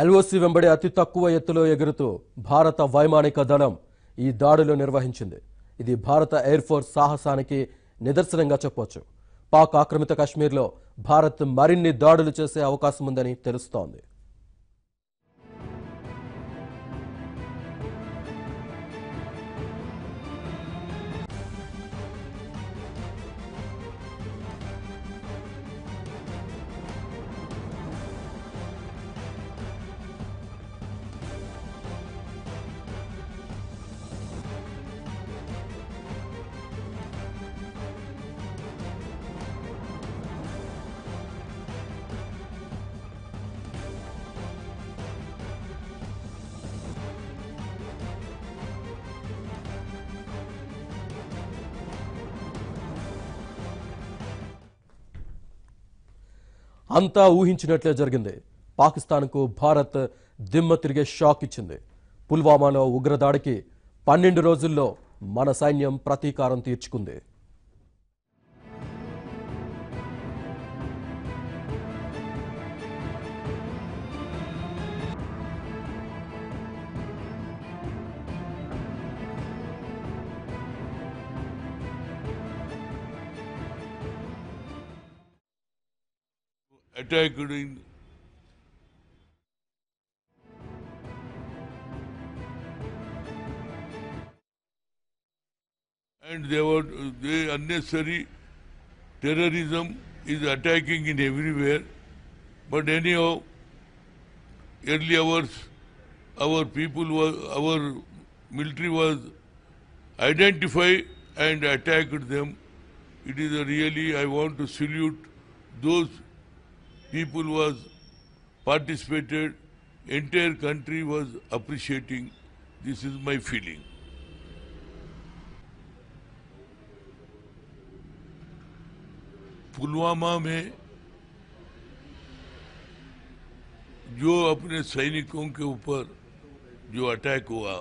LOC వెంబడి అతి తక్కువ ఎత్తులో ఎగురుతూ భారత వైమానిక దళం ఈ దాడులు నిర్వహించింది. ఇది భారత ఎయిర్ ఫోర్స్ సాహసానికి నిదర్శనంగా చెప్పొచ్చు. పాక్ ఆక్రమిత కశ్మీర్లో భారత్ మరిన్ని దాడులు చేసే అవకాశం ఉందని తెలుస్తోంది. అంతా ఊహించినట్లే జరిగింది. పాకిస్తాన్కు భారత్ దిమ్మ తిరిగే షాక్ ఇచ్చింది. పుల్వామాలో ఉగ్రదాడికి 12 రోజుల్లో మన సైన్యం ప్రతీకారం తీర్చుకుంది. Attacked in and they unnecessary terrorism is attacking in everywhere. But anyhow, early hours, our military was identified and attacked them. It is really, I want to salute those people was participated, entire country was appreciating. This is my feeling. Pulwama में जो अपने सैनिकों के ऊपर जो attack हुआ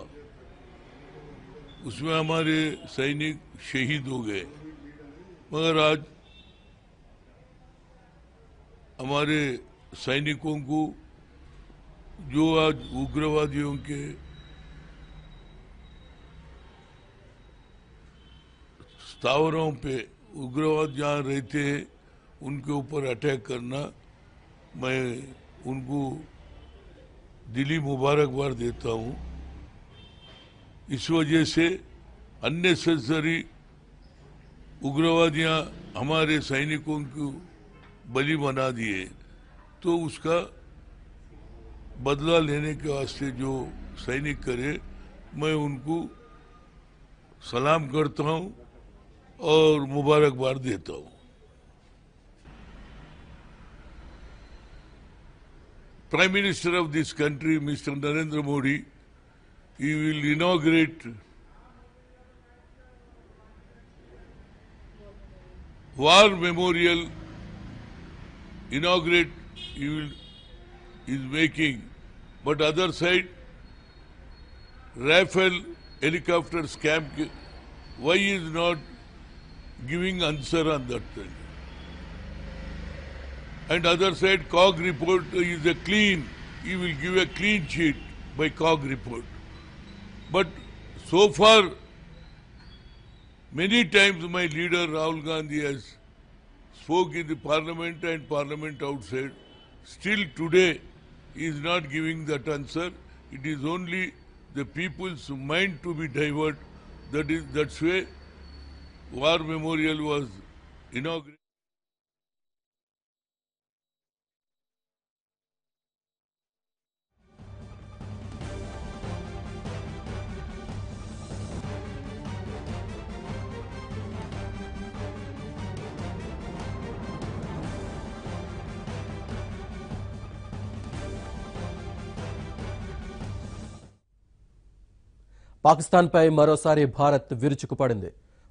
उसमें हमारे सैनिक शहीद हो गए, मगर आज हमारे सैनिकों को जो आज उग्रवादियों के स्थावरों पे उग्रवाद जहाँ रहते हैं उनके ऊपर अटैक करना, मैं उनको दिली मुबारकबाद देता हूँ. इस वजह से अननेसेसरी उग्रवादियाँ हमारे सैनिकों को बलि बना दिए, तो उसका बदला लेने के वास्ते जो सैनिक करे मैं उनको सलाम करता हूं और मुबारकबाद देता हूं. Prime Minister of this country, Mr. Narendra Modi, he will inaugurate war memorial. Is making, but other side Rafale helicopter scam, why is not giving answer on that thing? And other side COG report is a clean, he will give a clean sheet by COG report. But so far many times my leader Rahul Gandhi has spoke in the parliament and parliament outside. Still today he is not giving that answer. It is only the people's mind to be diverted. That's why war memorial was inaugurated. పాకిస్తాన్పై మరోసారి భారత్ విరుచుకుపడింది.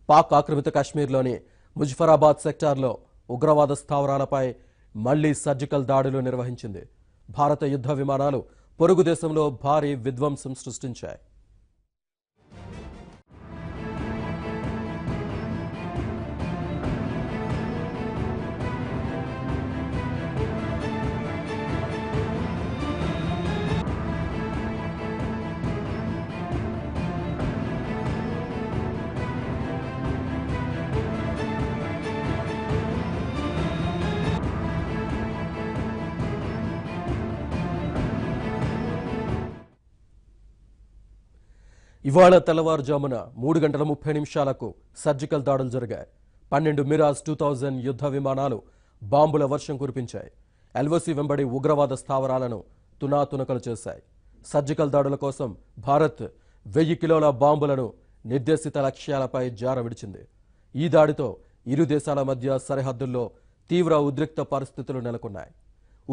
పాక్ ఆక్రమిత కశ్మీర్లోని ముజఫరాబాద్ సెక్టార్లో ఉగ్రవాద స్థావరాలపై మళ్లీ surgical దాడులు నిర్వహించింది. భారత యుద్ధ విమానాలు పొరుగు దేశంలో భారీ విధ్వంసం సృష్టించాయి. ఇవాళ తెల్లవారుజామున 3:30 సర్జికల్ దాడులు జరిగాయి. 12 మిరాజ్ 2000 యుద్ధ విమానాలు బాంబుల వర్షం కురిపించాయి. ఎల్ఓసి వెంబడి ఉగ్రవాద స్థావరాలను తునాతునకలు చేశాయి. సర్జికల్ దాడుల కోసం భారత్ 1000 కిలోల బాంబులను నిర్దేశిత లక్ష్యాలపై జార విడిచింది. ఈ దాడితో ఇరు దేశాల మధ్య సరిహద్దుల్లో తీవ్ర ఉద్రిక్త పరిస్థితులు నెలకొన్నాయి.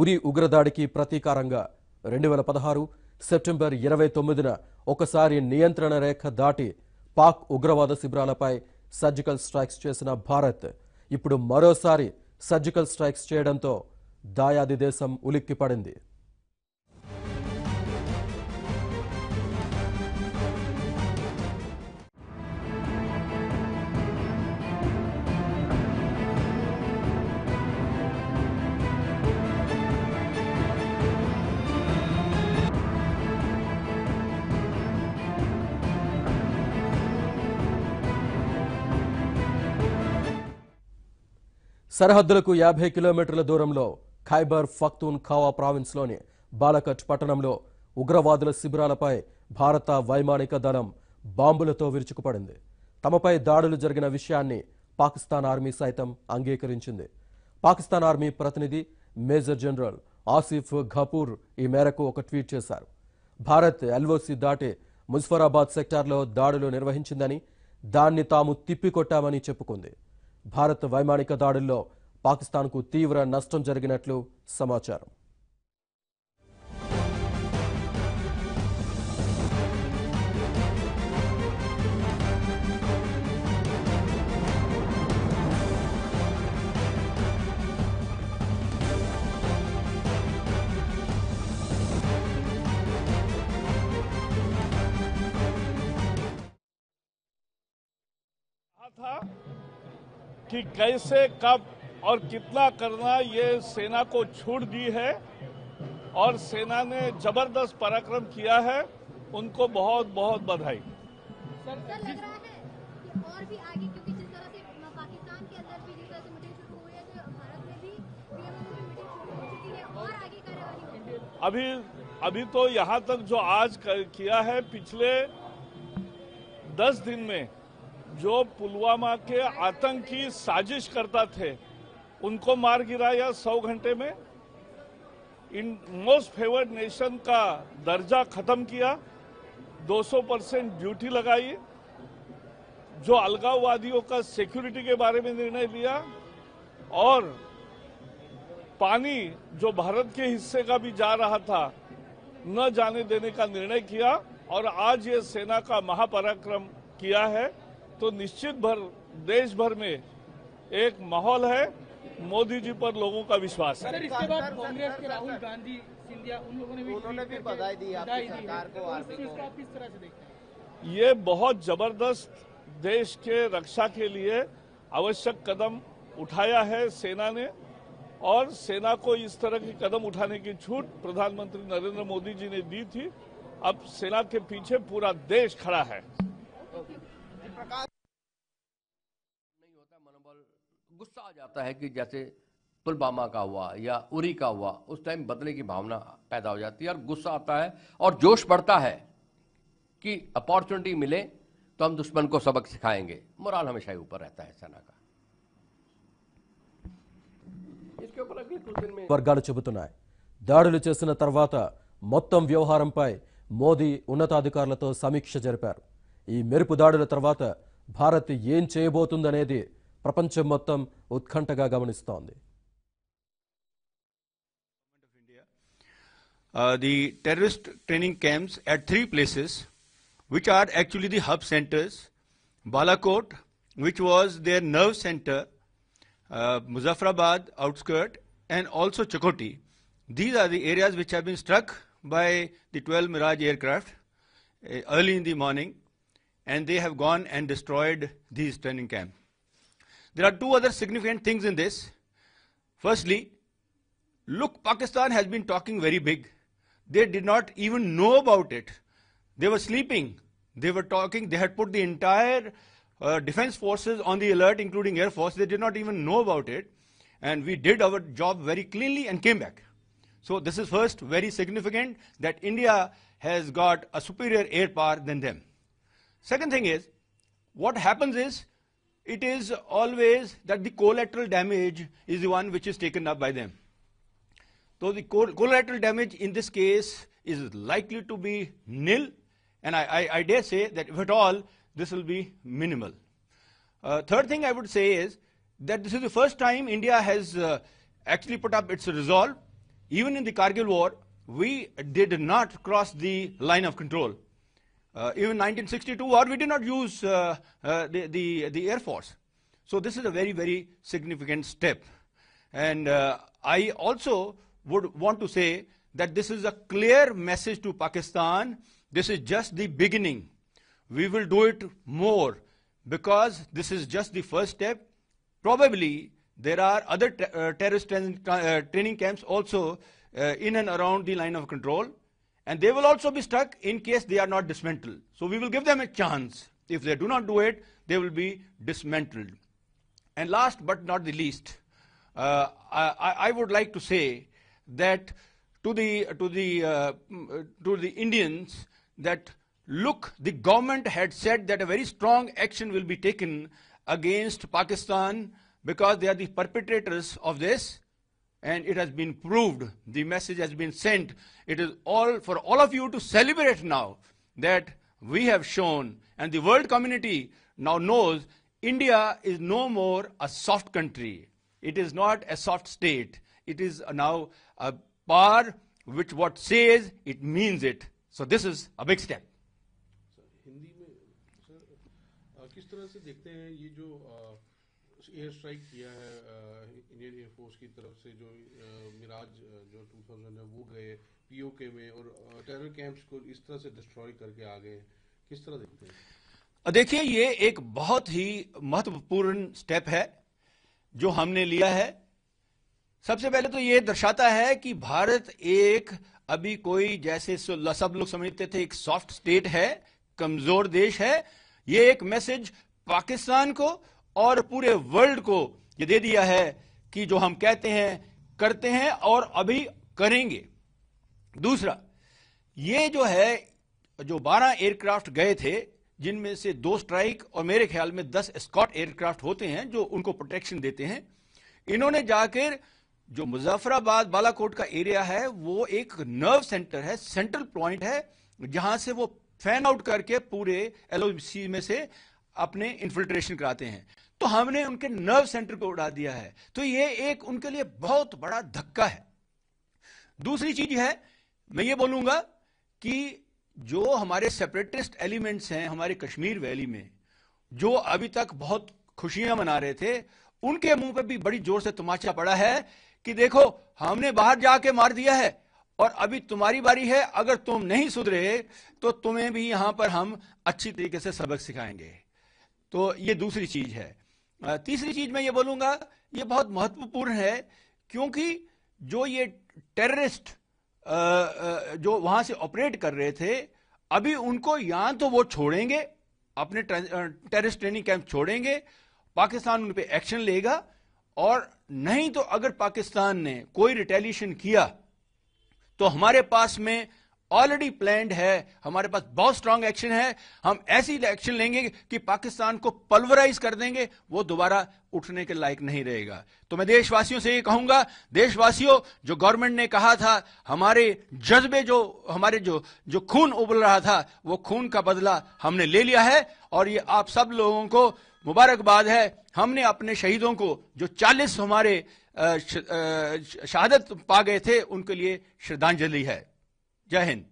ఉరి ఉగ్రదాడికి ప్రతీకారంగా 2016 సెప్టెంబర్ 29న ఒకసారి నియంత్రణ రేఖ దాటి పాక్ ఉగ్రవాద శిబిరాలపై సర్జికల్ స్ట్రైక్స్ చేసిన భారత్ ఇప్పుడు మరోసారి సర్జికల్ స్ట్రైక్స్ చేయడంతో దాయాది దేశం ఉలిక్కిపడింది. సరిహద్దులకు 50 కిలోమీటర్ల దూరంలో ఖైబర్ పఖ్తూన్ ఖావా ప్రావిన్స్లోని బాలకట్ పట్టణంలో ఉగ్రవాదుల శిబిరాలపై భారత వైమానిక దళం బాంబులతో విరుచుకుపడింది. తమపై దాడులు జరిగిన విషయాన్ని పాకిస్తాన్ ఆర్మీ సైతం అంగీకరించింది. పాకిస్తాన్ ఆర్మీ ప్రతినిధి మేజర్ జనరల్ ఆసిఫ్ ఘపూర్ ఈ మేరకు ఒక ట్వీట్ చేశారు. భారత్ ఎల్ఓసి దాటి ముజఫరాబాద్ సెక్టార్లో దాడులు నిర్వహించిందని, దాన్ని తాము తిప్పికొట్టామని చెప్పుకుంది. భారత్ వైమానిక దాడుల్లో పాకిస్తాన్కు తీవ్ర నష్టం జరిగినట్లు సమాచారం. था कि कैसे कब और कितना करना ये सेना को छूट दी है और सेना ने जबरदस्त पराक्रम किया है. उनको बहुत बहुत बधाई. सर लग रहा है कि और भी आगे, क्योंकि जिस तरह से पाकिस्तान के अंदर भी जिस तरह से मीटिंग शुरू हुई है तो भारत में भी पीएमओ की मीटिंग शुरू हो चुकी है और आगे कार्यवाही होगी. अभी तो यहाँ तक जो आज किया है, पिछले 10 दिन में जो पुलवामा के आतंकी साजिश करता थे उनको मार गिराया 100 घंटे में. इन मोस्ट फेवर्ड नेशन का दर्जा खत्म किया, 200% ड्यूटी लगाई, जो अलगाववादियों का सिक्योरिटी के बारे में निर्णय लिया और पानी जो भारत के हिस्से का भी जा रहा था न जाने देने का निर्णय किया और आज ये सेना का महापराक्रम किया है. तो निश्चित देश भर में एक माहौल है. मोदी जी पर लोगों का विश्वास है. सर, इसके बाद कांग्रेस के राहुल गांधी, सिंधिया, उन लोगों ने भी बधाई दी आपकी सरकार को. इसको आप किस तरह से देखते हैं? ये बहुत जबरदस्त देश के रक्षा के लिए आवश्यक कदम उठाया है सेना ने और सेना को इस तरह की कदम उठाने की छूट प्रधानमंत्री नरेंद्र मोदी जी ने दी थी. अब सेना के पीछे पूरा देश खड़ा है. गुस्सा आ जाता है कि जैसे पुलवामा का हुआ या उरी का हुआ, उस टाइम बदले की भावना पैदा हो जाती है और गुस्सा आता है और जोश बढ़ता है कि अपॉर्चुनिटी मिले तो हम दुश्मन को सबक सिखाएंगे. मोराल हमेशा ही ऊपर रहता है सेना का. इसके ऊपर अगले कुछ दिन में వర్గాలు చెబుతున్నాయి. దాడులు చేసిన తర్వాత మొత్తం వ్యవహారంపై మోదీ ఉన్నతాధికారులతో సమీక్ష జరిపారు. ఈ మెరుపు దాడుల తర్వాత భారత్ ఏం చేయబోతుందనేది ప్రపంచం మొత్తం ఉత్కంఠగా గమనిస్తోంది. The terrorist training camps at 3 places, which are actually the hub centers: Balakot, which was their nerve center, Muzaffarabad outskirt, and also Chakoti. These are the areas which have been struck by the 12 Mirage aircraft early in the morning, and they have gone and destroyed these training camps. There are 2 other significant things in this. Firstly, look, Pakistan has been talking very big. They did not even know about it. They were sleeping. They were talking. They had put the entire defense forces on the alert, including Air Force. They did not even know about it. And we did our job very cleanly and came back. So this is first very significant that India has got a superior air power than them. Second thing is, what happens is, it is always that the collateral damage is the one which is taken up by them. So the collateral damage in this case is likely to be nil, and I dare say that if at all, this will be minimal. Third thing I would say is that this is the first time India has actually put up its resolve. Even in the Kargil war, we did not cross the line of control. Even 1962 war, we did not use the Air Force. So this is a very, very significant step. And I also would want to say that this is a clear message to Pakistan. This is just the beginning. We will do it more, because this is just the first step. Probably there are other terrorist training camps also in and around the line of control, and they will also be stuck in case they are not dismantled. So we will give them a chance. If they do not do it, they will be dismantled. And last but not the least, I would like to say that to the Indians that, look, the government had said that a very strong action will be taken against Pakistan because they are the perpetrators of this, and it has been proved. The message has been sent. It is all for all of you to celebrate now that we have shown, and the world community now knows India is no more a soft country. It is not a soft state. It is now a power which what says, it means it. So this is a big step. Hindi में sir किस तरह से देखते हैं ये जो air strike किया है इंडियन एयरफोर्स की तरफ से, जो मिराज जो 2000 है वो गए पीओके में और टेरर कैंप्स को इस तरह से डिस्ट्रॉय करके आ गए, किस तरह देखते हैं? देखिए, ये एक बहुत ही महत्वपूर्ण स्टेप है जो हमने लिया है। सबसे पहले तो ये दर्शाता है कि भारत एक अभी कोई, जैसे सब लोग समझते थे, एक सॉफ्ट स्टेट है, कमजोर देश है। ये एक मैसेज पाकिस्तान को और पूरे वर्ल्ड को ये दे दिया है कि जो हम कहते हैं करते हैं और अभी करेंगे। दूसरा, ये जो है, जो 12 एयरक्राफ्ट गए थे, जिनमें से 2 स्ट्राइक और मेरे ख्याल में 10 एस्कॉर्ट एयरक्राफ्ट होते हैं जो उनको प्रोटेक्शन देते हैं, इन्होंने जाकर जो मुजफ्फराबाद बालाकोट का एरिया है वो एक नर्व सेंटर है, सेंट्रल पॉइंट है, जहां से वो फैन आउट करके पूरे एलओसी में से अपने इन्फिल्ट्रेशन कराते हैं। तो हमने उनके नर्व सेंटर को उड़ा दिया है। तो ये एक उनके लिए बहुत बड़ा धक्का है। दूसरी चीज है, मैं ये बोलूंगा कि जो हमारे सेपरेटिस्ट एलिमेंट्स हैं हमारे कश्मीर वैली में, जो अभी तक बहुत खुशियां मना रहे थे, उनके मुंह पे भी बड़ी जोर से तमाचा पड़ा है कि देखो, हमने बाहर जाके मार दिया है और अभी तुम्हारी बारी है, अगर तुम नहीं सुधरे तो तुम्हें भी यहां पर हम अच्छी तरीके से सबक सिखाएंगे। तो ये दूसरी चीज है। तीसरी चीज मैं ये बोलूंगा, ये बहुत महत्वपूर्ण है, क्योंकि जो ये टेररिस्ट जो वहां से ऑपरेट कर रहे थे, अभी उनको यहां तो वो छोड़ेंगे, अपने टेररिस्ट ट्रेनिंग कैंप छोड़ेंगे, पाकिस्तान उन पे एक्शन लेगा, और नहीं तो अगर पाकिस्तान ने कोई रिटेलिएशन किया तो हमारे पास में ऑलरेडी प्लान्ड है, हमारे पास बहुत स्ट्रांग एक्शन है। हम ऐसी एक्शन लेंगे कि पाकिस्तान को पल्वराइज कर देंगे, वो दोबारा उठने के लायक नहीं रहेगा। तो मैं देशवासियों से ये कहूंगा, देशवासियों, जो गवर्नमेंट ने कहा था हमारे जज्बे, जो हमारे जो खून उबल रहा था, वो खून का बदला हमने ले लिया है, और ये आप सब लोगों को मुबारकबाद है। हमने अपने शहीदों को, जो 40 हमारे शहादत पा गए थे, उनके लिए श्रद्धांजलि है। जय हिंद।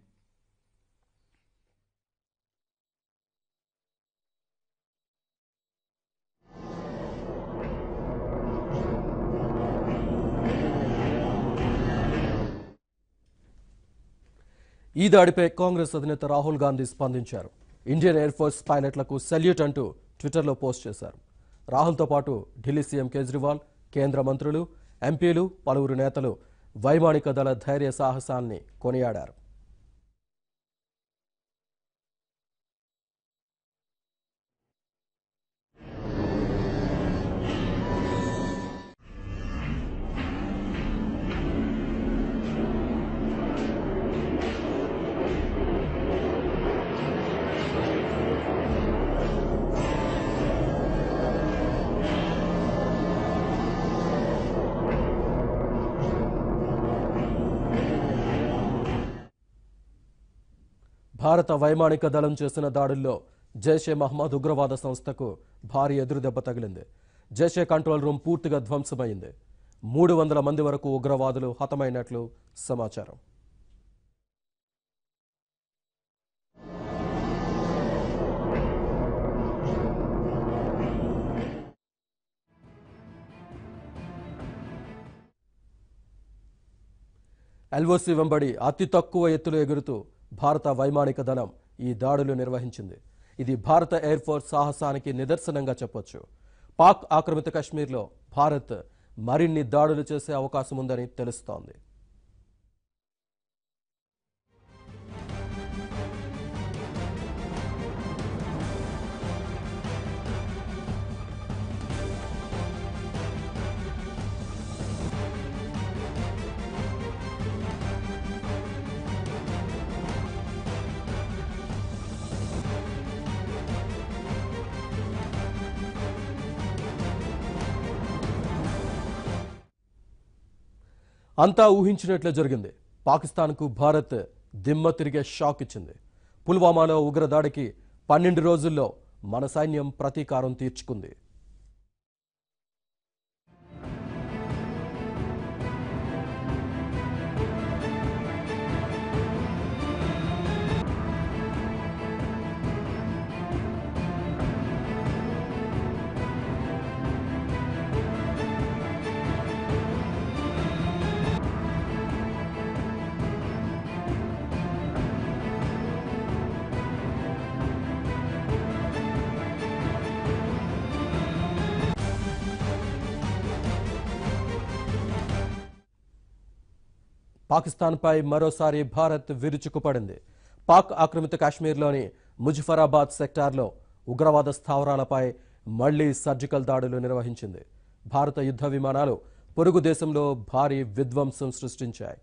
ఈ దాడిపై కాంగ్రెస్ అధినేత రాహుల్ గాంధీ స్పందించారు. ఇండియన్ ఎయిర్ ఫోర్స్ పైలట్లకు సెల్యూట్ అంటూ ట్విట్టర్లో పోస్ట్ చేశారు. రాహుల్తో పాటు ఢిల్లీ సీఎం కేజ్రీవాల్, కేంద్ర మంత్రులు, ఎంపీలు, పలువురు నేతలు వైమానిక దళ ధైర్య సాహసాన్ని కొనియాడారు. భారత వైమానిక దళం చేసిన దాడుల్లో జైషే మహమ్మద్ ఉగ్రవాద సంస్థకు భారీ ఎదురుదెబ్బ తగిలింది. జైషే కంట్రోల్ రూమ్ పూర్తిగా ధ్వంసమైంది. 300 మంది వరకు ఉగ్రవాదులు హతమైనట్లు సమాచారం. ఎల్ఓసి వెంబడి అతి తక్కువ ఎత్తులు ఎగురుతూ భారత వైమానిక దళం ఈ దాడులు నిర్వహించింది. ఇది భారత ఎయిర్ ఫోర్స్ సాహసానికి నిదర్శనంగా చెప్పొచ్చు. పాక్ ఆక్రమిత కశ్మీర్లో భారత్ మరిన్ని దాడులు చేసే అవకాశం ఉందని తెలుస్తోంది. అంతా ఊహించినట్లే జరిగింది. పాకిస్తాన్కు భారత్ దిమ్మ తిరిగే షాక్ ఇచ్చింది. పుల్వామాలో ఉగ్రదాడికి 12 రోజుల్లో మన సైన్యం ప్రతీకారం తీర్చుకుంది. పాకిస్తాన్పై మరోసారి భారత్ విరుచుకుపడింది. పాక్ ఆక్రమిత కాశ్మీర్లోని ముజఫరాబాద్ సెక్టార్లో ఉగ్రవాద స్థావరాలపై మళ్లీ సర్జికల్ దాడులు నిర్వహించింది. భారత యుద్ధ విమానాలు పొరుగు దేశంలో భారీ విధ్వంసం సృష్టించాయి.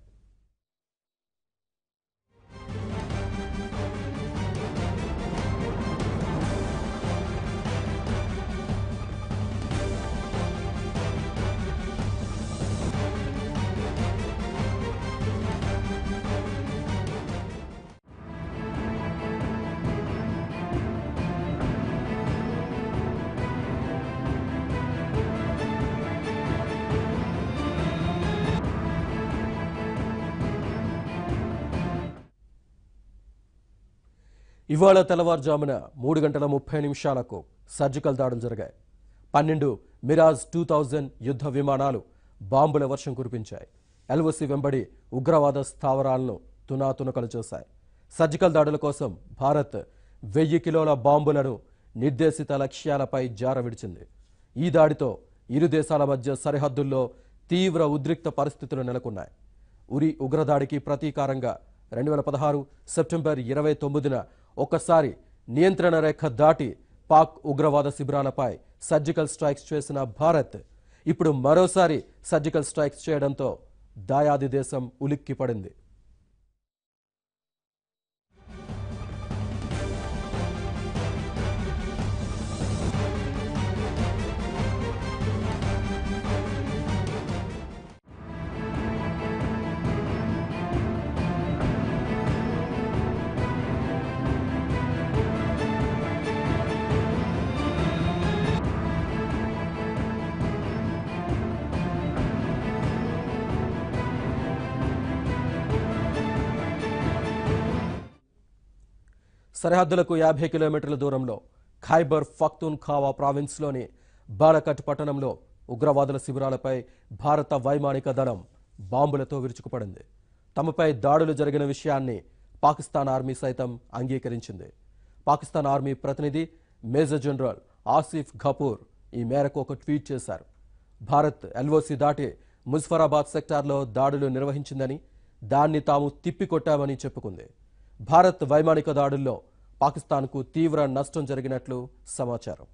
ఇవాళ తెల్లవారుజామున 3:30 సర్జికల్ దాడులు జరిగాయి. 12 మిరాజ్ 2000 యుద్ధ విమానాలు బాంబుల వర్షం కురిపించాయి. ఎల్ఓసి వెంబడి ఉగ్రవాద స్థావరాలను తునాతునకలు చేశాయి. సర్జికల్ దాడుల కోసం భారత్ 1000 కిలోల బాంబులను నిర్దేశిత లక్ష్యాలపై జారవిడిచింది. ఈ దాడితో ఇరు దేశాల మధ్య సరిహద్దుల్లో తీవ్ర ఉద్రిక్త పరిస్థితులు నెలకొన్నాయి. ఉరి ఉగ్రదాడికి ప్రతీకారంగా 2016 సెప్టెంబర్ 29న ఒక్కసారి నియంత్రణ రేఖ దాటి పాక్ ఉగ్రవాద శిబిరాలపై సర్జికల్ స్ట్రైక్స్ చేసిన భారత్ ఇప్పుడు మరోసారి సర్జికల్ స్ట్రైక్స్ చేయడంతో దాయాది దేశం ఉలిక్కిపడింది. సరిహద్దులకు 50 కిలోమీటర్ల దూరంలో ఖైబర్ పఖ్తూన్ఖావా ప్రావిన్స్లోని బాలకట్ పట్టణంలో ఉగ్రవాదుల శిబిరాలపై భారత వైమానిక దళం బాంబులతో విరుచుకుపడింది. తమపై దాడులు జరిగిన విషయాన్ని పాకిస్తాన్ ఆర్మీ సైతం అంగీకరించింది. పాకిస్తాన్ ఆర్మీ ప్రతినిధి మేజర్ జనరల్ ఆసిఫ్ ఘపూర్ ఈ మేరకు ఒక ట్వీట్ చేశారు. భారత్ ఎల్ఓసి దాటి ముజఫరాబాద్ సెక్టార్లో దాడులు నిర్వహించిందని, దాన్ని తాము తిప్పికొట్టామని చెప్పుకుంది. భారత్ వైమానిక దాడుల్లో పాకిస్తాన్కు తీవ్ర నష్టం జరిగినట్లు సమాచారం.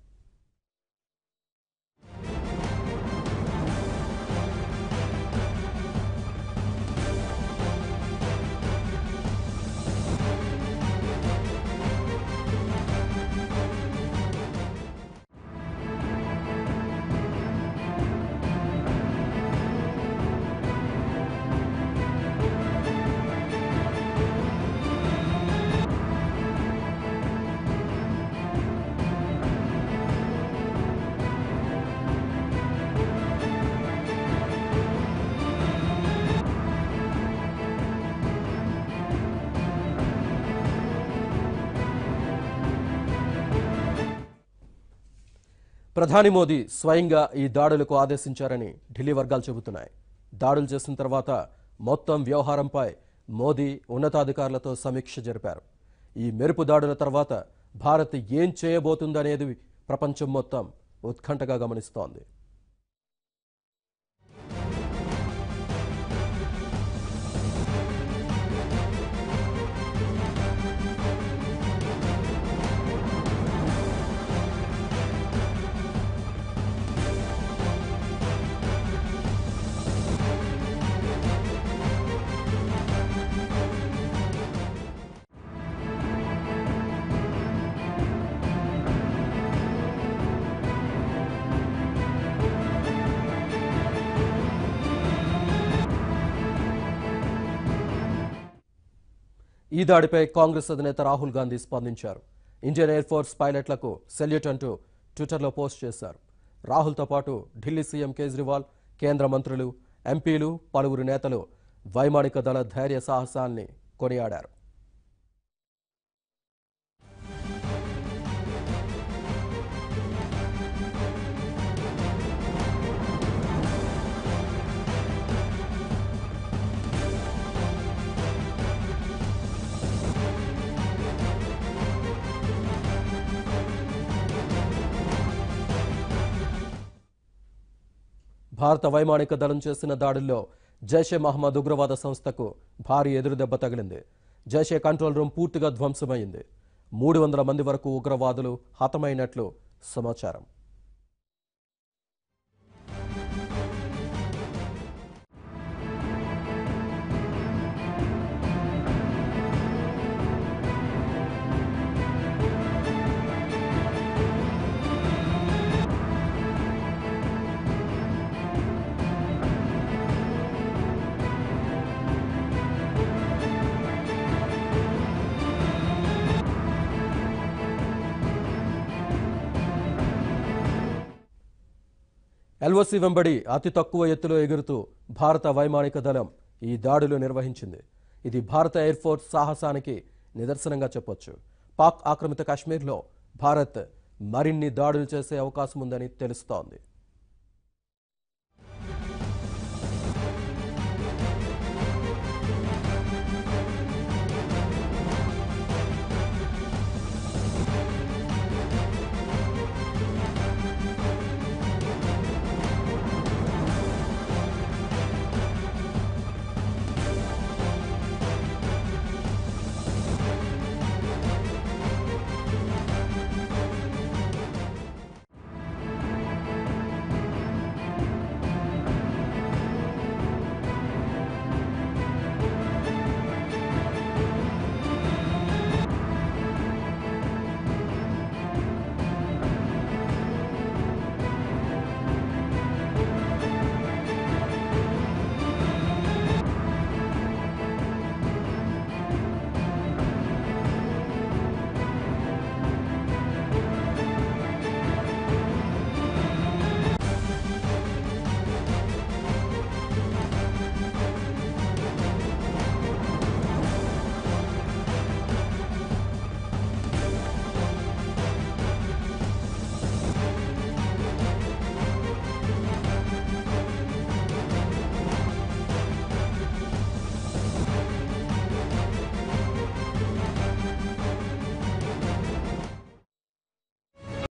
ప్రధాని మోదీ స్వయంగా ఈ దాడులకు ఆదేశించారని ఢిల్లీ వర్గాలు చెబుతున్నాయి. దాడులు చేసిన తర్వాత మొత్తం వ్యవహారంపై మోదీ ఉన్నతాధికారులతో సమీక్ష జరిపారు. ఈ మెరుపు దాడుల తర్వాత భారత్ ఏం చేయబోతుందనేది ప్రపంచం మొత్తం ఉత్కంఠగా గమనిస్తోంది. ఈ దాడిపై కాంగ్రెస్ అధినేత రాహుల్ గాంధీ స్పందించారు. ఇండియన్ ఎయిర్ ఫోర్స్ పైలట్లకు సెల్యూట్ అంటూ ట్విట్టర్లో పోస్ట్ చేశారు. రాహుల్తో పాటు ఢిల్లీ సీఎం కేజ్రీవాల్, కేంద్ర మంత్రులు, ఎంపీలు, పలువురు నేతలు వైమానిక దళ ధైర్య సాహసాన్ని కొనియాడారు. భారత వైమానిక దళం చేసిన దాడుల్లో జైషే మహమ్మద్ ఉగ్రవాద సంస్థకు భారీ ఎదురుదెబ్బ తగిలింది. జైషే కంట్రోల్ రూమ్ పూర్తిగా ధ్వంసమైంది. 300 మంది వరకు ఉగ్రవాదులు హతమైనట్లు సమాచారం. ఎల్ఓసి వెంబడి అతి తక్కువ ఎత్తులో ఎగురుతూ భారత వైమానిక దళం ఈ దాడులు నిర్వహించింది. ఇది భారత ఎయిర్ ఫోర్స్ సాహసానికి నిదర్శనంగా చెప్పొచ్చు. పాక్ ఆక్రమిత కాశ్మీర్లో భారత్ మరిన్ని దాడులు చేసే అవకాశం ఉందని తెలుస్తోంది.